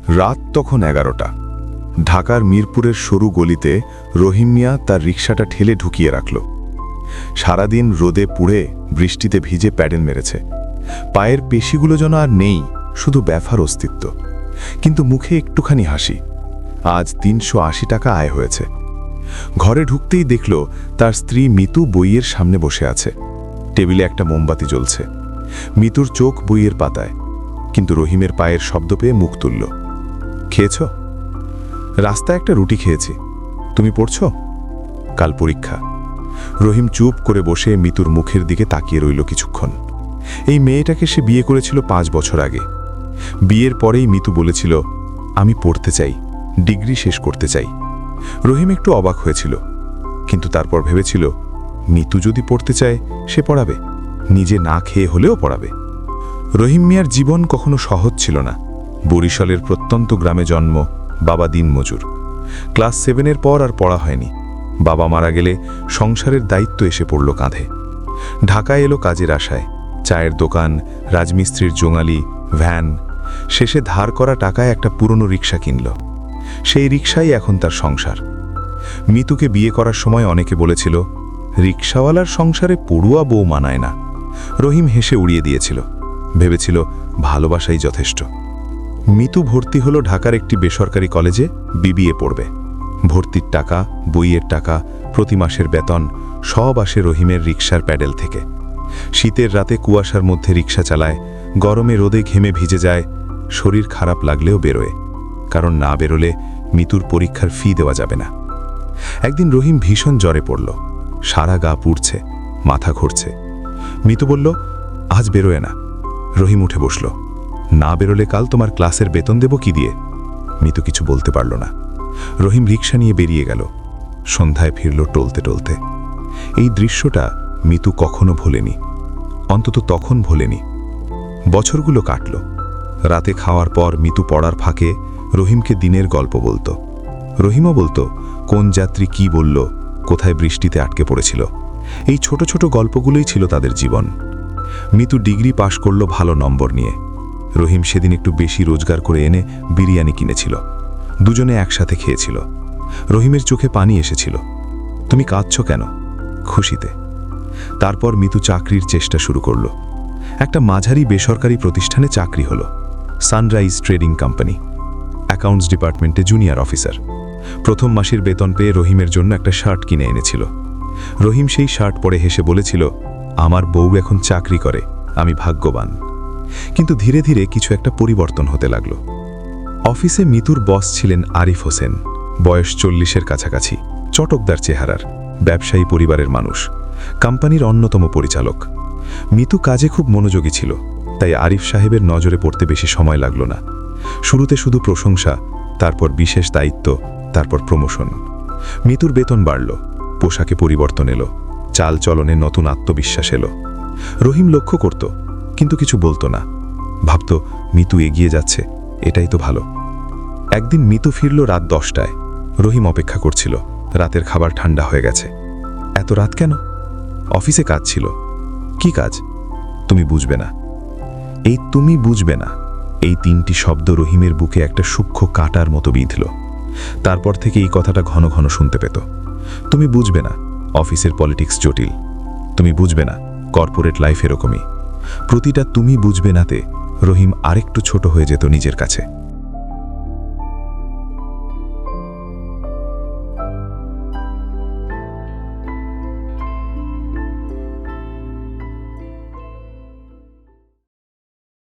রাত তখন 11টা। ঢাকার মিরপুরের সরু গলিতে রহিম মিয়া তার রিকশাটা ঠেলে ঢুকিয়ে রাখল। সারাদিন রোদে পুড়ে বৃষ্টিতে ভিজে প্যাডেল মেরেছে। পায়ের পেশিগুলো যেন আর নেই, শুধু ব্যথার অস্তিত্ব। কিন্তু মুখে একটুখানি হাসি। আজ 380 টাকা আয় হয়েছে। ঘরে ঢুকতেই দেখল তার স্ত্রী মিতু বইয়ের সামনে বসে আছে। টেবিলে একটা মোমবাতি জ্বলছে। মিতুর চোখ বইয়ের পাতায়, কিন্তু রহিমের পায়ের শব্দ পেয়ে মুখ তুলল। খেয়েছ? রাস্তায় একটা রুটি খেয়েছি। তুমি পড়ছ? কাল পরীক্ষা। রহিম চুপ করে বসে মিতুর মুখের দিকে তাকিয়ে রইল কিছুক্ষণ। এই মেয়েটাকে সে বিয়ে করেছিল 5 বছর আগে। বিয়ের পরেই মিতু বলেছিল, আমি পড়তে চাই, ডিগ্রি শেষ করতে চাই। রহিম একটু অবাক হয়েছিল, কিন্তু তারপর ভেবেছিল, মিতু যদি পড়তে চায় সে পড়াবে, নিজে না খেয়ে হলেও পড়াবে। রহিম মিয়ার জীবন কখনো সহজ ছিল না। বরিশালের প্রত্যন্ত গ্রামে জন্ম, বাবা দিনমজুর। ক্লাস 7-এর পর আর পড়া হয়নি। বাবা মারা গেলে সংসারের দায়িত্ব এসে পড়ল কাঁধে। ঢাকায় এলো কাজের আশায়। চায়ের দোকান, রাজমিস্ত্রির জোঙালি, ভ্যান। শেষে ধার করা টাকায় একটা পুরনো রিকশা কিনল। সেই রিকশাই এখন তার সংসার। মিতুকে বিয়ে করার সময় অনেকে বলেছিল, রিকশাওয়ালার সংসারে পড়ুয়া বউ মানায় না। রহিম হেসে উড়িয়ে দিয়েছিল, ভেবেছিল ভালোবাসাই যথেষ্ট। মিতু ভর্তি হলো ঢাকার একটি বেসরকারি কলেজে, বিবিএ পড়বে। ভর্তির টাকা, বইয়ের টাকা, প্রতি মাসের বেতন সব আসে রহিমের রিকশার প্যাডেল থেকে। শীতের রাতে কুয়াশার মধ্যে রিকশা চালায়, গরমে রোদে ঘেমে ভিজে যায়। শরীর খারাপ লাগলেও বেরোয়, কারণ না বেরোলে মিতুর পরীক্ষার ফি দেওয়া যাবে না। একদিন রহিম ভীষণ জ্বরে পড়ল। সারা গা পুড়ছে, মাথা ঘুরছে। মিতু বলল, আজ বেরোয় না। রহিম উঠে বসল। না বেরোলে কাল তোমার ক্লাসের বেতন দেব কি দিয়ে? মিতু কিছু বলতে পারল না। রহিম রিকশা নিয়ে বেরিয়ে গেল। সন্ধ্যায় ফিরল টলতে টলতে। এই দৃশ্যটা মিতু কখনো ভোলেনি, অন্তত তখন ভোলেনি। বছরগুলো কাটল। রাতে খাওয়ার পর মিতু পড়ার ফাঁকে রহিমকে দিনের গল্প বলতো। রহিমও বলতো কোন যাত্রী কি বলল, কোথায় বৃষ্টিতে আটকে পড়েছিল। এই ছোট ছোট গল্পগুলোই ছিল তাদের জীবন। মিতু ডিগ্রি পাশ করল ভালো নম্বর নিয়ে। রহিম সেদিন একটু বেশি রোজগার করে এনে বিরিয়ানি কিনেছিল। দুজনে একসাথে খেয়েছিল। রহিমের চোখে পানি এসেছিল। তুমি কাঁদছ কেন? খুশিতে। তারপর মিতু চাকরির চেষ্টা শুরু করল। একটা মাঝারি বেসরকারি প্রতিষ্ঠানে চাকরি হলো, সানরাইজ ট্রেডিং কোম্পানি। অ্যাকাউন্টস ডিপার্টমেন্টে জুনিয়র অফিসার। প্রথম মাসের বেতন পেয়ে রহিমের জন্য একটা শার্ট কিনে এনেছিল। রহিম সেই শার্ট পরে হেসে বলেছিল, আমার বউ এখন চাকরি করে, আমি ভাগ্যবান। কিন্তু ধীরে ধীরে কিছু একটা পরিবর্তন হতে লাগলো। অফিসে মিতুর বস ছিলেন আরিফ হোসেন, বয়স 40-এর কাছাকাছি, চটকদার চেহারার, ব্যবসায়ী পরিবারের মানুষ, কোম্পানির অন্যতম পরিচালক। মিতু কাজে খুব মনোযোগী ছিল, তাই আরিফ সাহেবের নজরে পড়তে বেশি সময় লাগলো না। শুরুতে শুধু প্রশংসা, তারপর বিশেষ দায়িত্ব, তারপর প্রমোশন। মিতুর বেতন বাড়ল, পোশাকে পরিবর্তন এলো, চাল চলনে নতুন আত্মবিশ্বাস এলো। রহিম লক্ষ্য করত, কিন্তু কিছু বলতো না। ভাবত মিতু এগিয়ে যাচ্ছে, এটাই তো ভালো। একদিন মিতু ফিরল রাত 10টায়। রহিম অপেক্ষা করছিল। রাতের খাবার ঠান্ডা হয়ে গেছে। এত রাত কেন? অফিসে কাজ ছিল। কি কাজ? তুমি বুঝবে না। এই তুমি বুঝবে না, এই 3টি শব্দ রহিমের বুকে একটা সূক্ষ্ম কাঁটার মতো বিঁধল। তারপর থেকে এই কথাটা ঘন ঘন শুনতে পেত। তুমি বুঝবে না, অফিসের পলিটিক্স জটিল। তুমি বুঝবে না, কর্পোরেট লাইফ এরকমই। প্রতিটা তুমি বুঝবে নাতে রহিম আরেকটু ছোট হয়ে যেত নিজের কাছে।